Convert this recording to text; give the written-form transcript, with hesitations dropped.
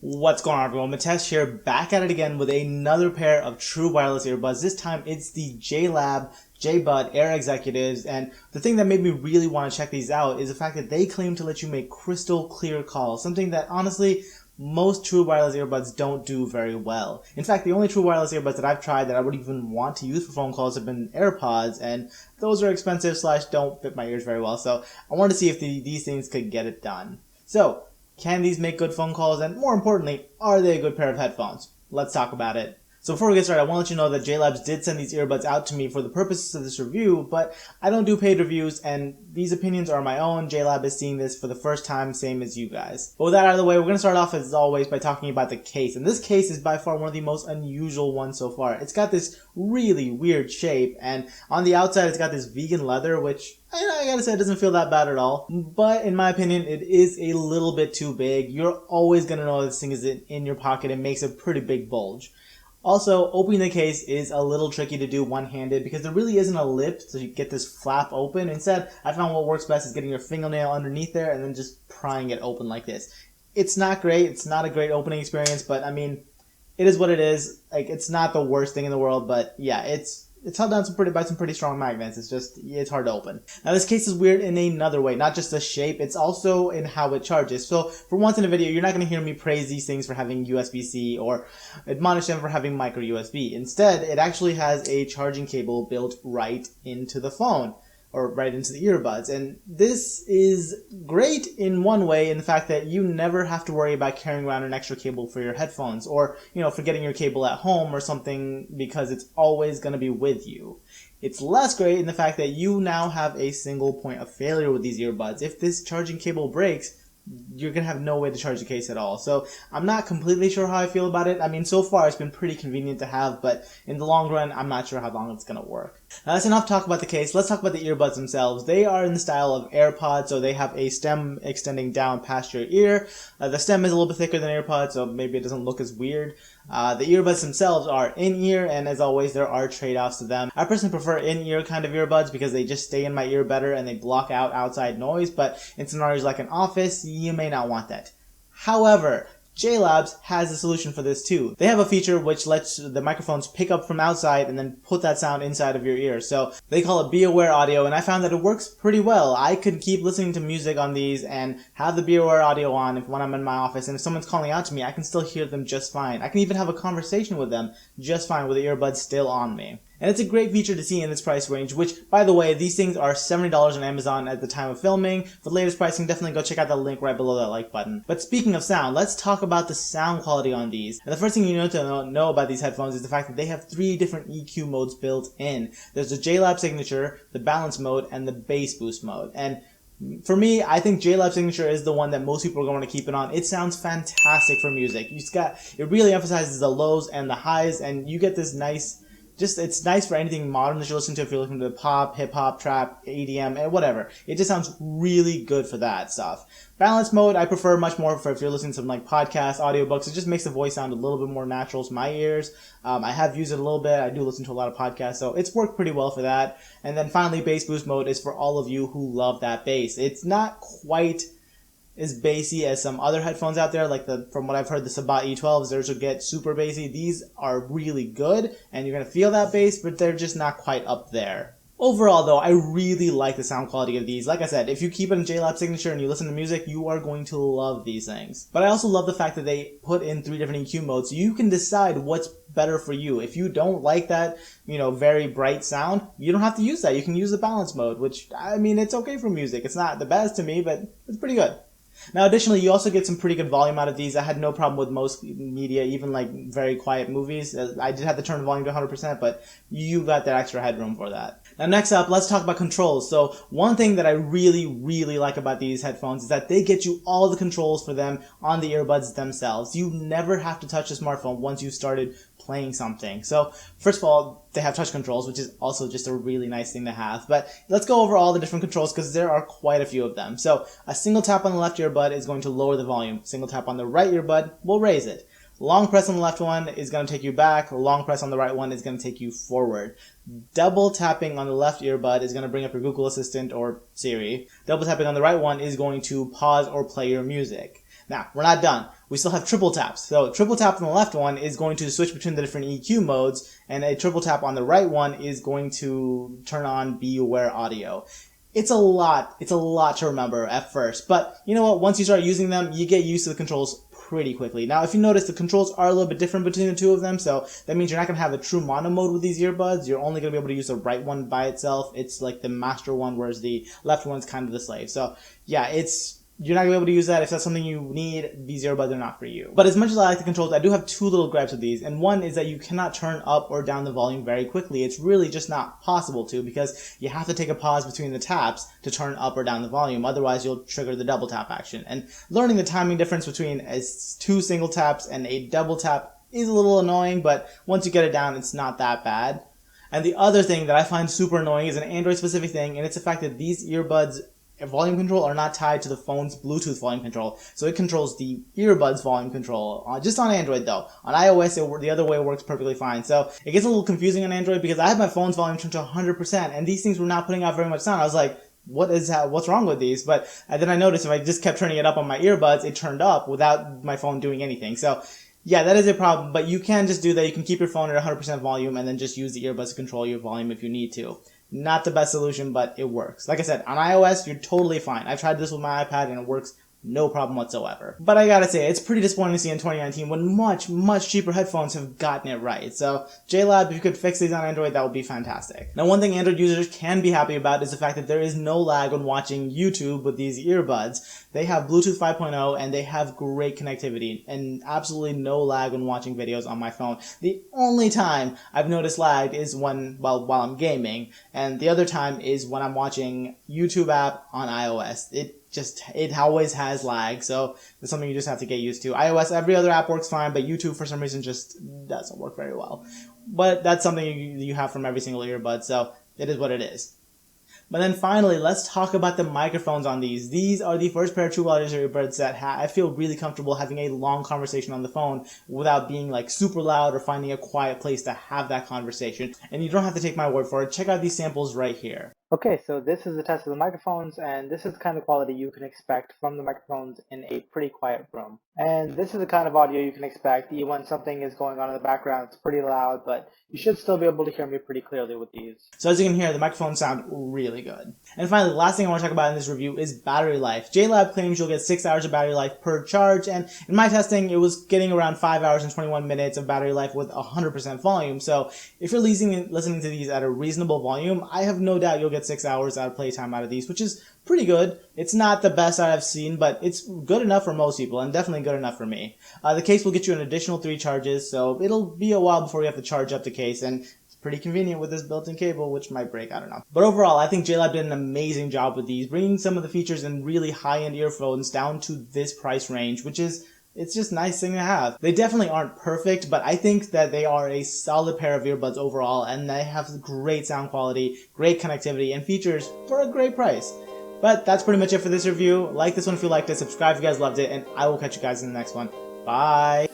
What's going on, everyone? Mitesh here, back at it again with another pair of true wireless earbuds. This time it's the Jlab Jbud Air Executives, and the thing that made me really want to check these out is the fact that they claim to let you make crystal clear calls, something that honestly most true wireless earbuds don't do very well. In fact, the only true wireless earbuds that I've tried that I would even want to use for phone calls have been AirPods, and those are expensive / don't fit my ears very well, so I wanted to see if these things could get it done. So, can these make good phone calls, and more importantly, are they a good pair of headphones? Let's talk about it. So before we get started, I want to let you know that JLabs did send these earbuds out to me for the purposes of this review, but I don't do paid reviews, and these opinions are my own. JLab is seeing this for the first time, same as you guys. But with that out of the way, we're going to start off as always by talking about the case. And this case is by far one of the most unusual ones so far. It's got this really weird shape, and on the outside it's got this vegan leather, which I gotta say, it doesn't feel that bad at all. But in my opinion, it is a little bit too big. You're always gonna know this thing is in your pocket. It makes a pretty big bulge. Also, opening the case is a little tricky to do one-handed because there really isn't a lip to get this flap open. Instead, I found what works best is getting your fingernail underneath there and then just prying it open like this. It's not great. It's not a great opening experience, but I mean, it is what it is. Like, it's not the worst thing in the world, but yeah, it's held down by some pretty strong magnets. It's hard to open. Now this case is weird in another way, not just the shape, it's also in how it charges. So for once in a video, you're not going to hear me praise these things for having USB-C or admonish them for having micro USB. Instead, it actually has a charging cable built right into the phone, or right into the earbuds. And this is great in one way, in the fact that you never have to worry about carrying around an extra cable for your headphones, or, forgetting your cable at home or something, because it's always going to be with you. It's less great in the fact that you now have a single point of failure with these earbuds. If this charging cable breaks, you're going to have no way to charge the case at all. So I'm not completely sure how I feel about it. I mean, so far it's been pretty convenient to have, but in the long run, I'm not sure how long it's going to work. Now that's enough talk about the case. Let's talk about the earbuds themselves. They are in the style of AirPods, so they have a stem extending down past your ear. The stem is a little bit thicker than AirPods, so maybe it doesn't look as weird. The earbuds themselves are in-ear, and as always, there are trade-offs to them. I personally prefer in-ear kind of earbuds because they just stay in my ear better and they block out outside noise, but in scenarios like an office, you may not want that. However, JLabs has a solution for this too. They have a feature which lets the microphones pick up from outside and then put that sound inside of your ear. So they call it Be Aware Audio, and I found that it works pretty well. I could keep listening to music on these and have the Be Aware Audio on when I'm in my office, and if someone's calling out to me, I can still hear them just fine. I can even have a conversation with them just fine with the earbuds still on me. And it's a great feature to see in this price range, which, by the way, these things are $70 on Amazon at the time of filming. For the latest pricing, definitely go check out the link right below that like button. But speaking of sound, let's talk about the sound quality on these. And the first thing you need to know about these headphones is the fact that they have 3 different EQ modes built in. There's the Jlab Signature, the Balance mode, and the Bass Boost mode. And for me, I think Jlab Signature is the one that most people are going to keep it on. It sounds fantastic for music. It really emphasizes the lows and the highs, and you get this nice, it's nice for anything modern that you listen to, if you're listening to pop, hip-hop, trap, EDM, and whatever. It just sounds really good for that stuff. Balance mode, I prefer much more for if you're listening to some podcasts, audiobooks. It just makes the voice sound a little bit more natural to my ears. I have used it a little bit. I do listen to a lot of podcasts, so it's worked pretty well for that. And then finally, Bass Boost mode is for all of you who love that bass. It's not quite as bassy as some other headphones out there, like from what I've heard, the Sabat E12s, theirs will get super bassy. These are really good, and you're going to feel that bass, but they're just not quite up there. Overall, though, I really like the sound quality of these. Like I said, if you keep it in Jlab Signature and you listen to music, you are going to love these things. But I also love the fact that they put in 3 different EQ modes, so you can decide what's better for you. If you don't like that, very bright sound, you don't have to use that. You can use the balance mode, which, I mean, it's okay for music. It's not the best to me, but it's pretty good. Now, additionally, you also get some pretty good volume out of these. I had no problem with most media, even like very quiet movies. I did have to turn the volume to 100%, but you got that extra headroom for that. Now, next up, let's talk about controls. So one thing that I really, really like about these headphones is that they get you all the controls for them on the earbuds themselves. You never have to touch the smartphone once you've started playing something. So first of all, they have touch controls, which is also just a really nice thing to have. But let's go over all the different controls because there are quite a few of them. So a single tap on the left earbud is going to lower the volume. Single tap on the right earbud will raise it. Long press on the left one is going to take you back. Long press on the right one is going to take you forward. Double tapping on the left earbud is going to bring up your Google Assistant or Siri. Double tapping on the right one is going to pause or play your music. Now, we're not done. We still have triple taps. So triple tap on the left one is going to switch between the different EQ modes, and a triple tap on the right one is going to turn on Be Aware audio. It's a lot to remember at first, but you know what? Once you start using them, you get used to the controls pretty quickly. Now, if you notice, the controls are a little bit different between the two of them, so that means you're not going to have a true mono mode with these earbuds. You're only going to be able to use the right one by itself. It's like the master one, whereas the left one's kind of the slave. So yeah, you're not going to be able to use that. If that's something you need, these earbuds are not for you. But as much as I like the controls, I do have two little gripes with these. And one is that you cannot turn up or down the volume very quickly. It's really just not possible to, because you have to take a pause between the taps to turn up or down the volume. Otherwise, you'll trigger the double tap action. And learning the timing difference between two single taps and a double tap is a little annoying, but once you get it down, it's not that bad. And the other thing that I find super annoying is an Android specific thing, and it's the fact that these earbuds volume control are not tied to the phone's Bluetooth volume control. So it controls the earbuds volume control, just on Android though. On iOS, the other way works perfectly fine. So it gets a little confusing on Android because I have my phone's volume turned to 100%, and these things were not putting out very much sound. I was like, what's wrong with these? But then I noticed if I just kept turning it up on my earbuds, it turned up without my phone doing anything. So yeah, that is a problem, but you can just do that. You can keep your phone at 100% volume and then just use the earbuds to control your volume if you need to. Not the best solution, but it works. Like I said, on iOS, you're totally fine. I've tried this with my iPad and it works no problem whatsoever. But I gotta say, it's pretty disappointing to see in 2019 when much cheaper headphones have gotten it right. So, Jlab, if you could fix these on Android, that would be fantastic. Now, one thing Android users can be happy about is the fact that there is no lag when watching YouTube with these earbuds. They have Bluetooth 5.0 and they have great connectivity and absolutely no lag when watching videos on my phone. The only time I've noticed lag is while I'm gaming, and the other time is when I'm watching YouTube app on iOS. It always has lag, so it's something you just have to get used to. iOS, every other app works fine, but YouTube for some reason just doesn't work very well. But that's something you have from every single earbud, so it is what it is. But then finally, let's talk about the microphones on these. These are the first pair of true wireless earbuds that I feel really comfortable having a long conversation on the phone without being like super loud or finding a quiet place to have that conversation. And you don't have to take my word for it. Check out these samples right here. Okay, so this is the test of the microphones, and this is the kind of quality you can expect from the microphones in a pretty quiet room. And this is the kind of audio you can expect even when something is going on in the background. It's pretty loud, but you should still be able to hear me pretty clearly with these. So as you can hear, the microphones sound really good. And finally, the last thing I want to talk about in this review is battery life. Jlab claims you'll get 6 hours of battery life per charge, and in my testing, it was getting around 5 hours and 21 minutes of battery life with 100% volume. So if you're listening to these at a reasonable volume, I have no doubt you'll get 6 hours out of playtime out of these, which is pretty good. It's not the best I've seen, but it's good enough for most people, and definitely good enough for me. The case will get you an additional 3 charges, so it'll be a while before you have to charge up the case, and it's pretty convenient with this built-in cable, which might break, I don't know. But overall, I think Jlab did an amazing job with these, bringing some of the features in really high-end earphones down to this price range, which is it's just a nice thing to have. They definitely aren't perfect, but I think that they are a solid pair of earbuds overall, and they have great sound quality, great connectivity, and features for a great price. But that's pretty much it for this review. Like this one if you liked it, subscribe if you guys loved it, and I will catch you guys in the next one. Bye!